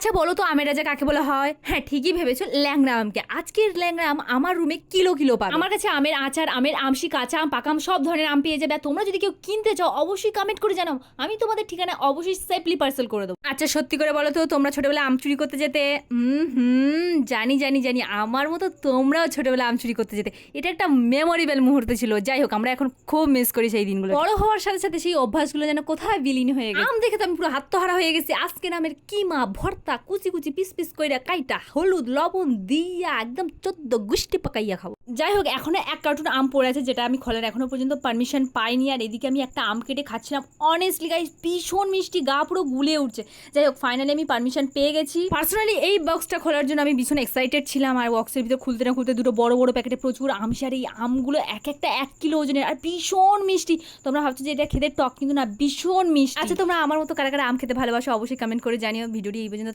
আচ্ছা বলো তো আমের রাজা কাকে বলা হয়? হ্যাঁ ঠিকই ভেবেছো, ল্যাংড়া আমকে। আজকের ল্যাংড়া আম আমার রুমে কিলো কিলো পাবে। আমার কাছে আমের আচার, আমের আমশি, কাঁচা আম, পাকা আম সব ধরনের আম পেয়ে যাবে। আর তোমরা যদি কেউ কিনতে চাও অবশ্যই কমেন্ট করে জানাও, আমি তোমাদের ঠিকানা অবশ্যই সেফলি পার্সেল করে দেবো। আচ্ছা সত্যি করে বলো তো, তোমরা ছোটবেলায় আম চুরি করতে যেতে? জানি জানি জানি, আমার মতো তোমরাও ছোটবেলায় আম চুরি করতে যেতে। এটা একটা মেমোরেবল মুহূর্ত ছিল। যাই হোক, আমরা এখন খুব মিস করি সেই দিনগুলো। বড় হওয়ার সাথে সাথে সেই অভ্যাসগুলো যেন কোথায় বিলীন হয়ে গেছে। আম দেখে তো আমি পুরো হাতহারা হয়ে গেছি। আজকের আমের কিমা ভর্তা, কুচি কুচি পিস পিস কইরা কাইটা হলুদ লবণ দিয়া একদম 14 গুষ্টি পাকাইয়া খাবো। যাই হোক, এখনো এক কার্টুন আম পড়ে আছে, যেটা আমি খোলার এখনো পর্যন্ত পারমিশন পাইনি। আর এদিকে আমি একটা আম কেটে খাচ্ছিলাম, অনেস্টলি গাইস ভীষণ মিষ্টি, গা পুরো গুলে উঠছে। যাই হোক, ফাইনালি আমি পারমিশন পেয়ে গেছি। পার্সোনালি এই বক্সটা খোলার জন্য আমি ভীষণ এক্সাইটেড ছিলাম। আর বক্সের ভিতরে খুলতে না খুলতে দুটো বড় বড় প্যাকেটে প্রচুর আম। আর এই আমগুলো এক একটা 1 কিলো ওজনের আর ভীষণ মিষ্টি। তোমরা ভাবছো যে এটা খেতে টক, কিন্তু না, ভীষণ মিষ্টি। আচ্ছা তোমরা আমার মতো কারা কারা আম খেতে ভালোবাসো অবশ্যই কমেন্ট করে জানিও। ভিডিওটি এই পর্যন্ত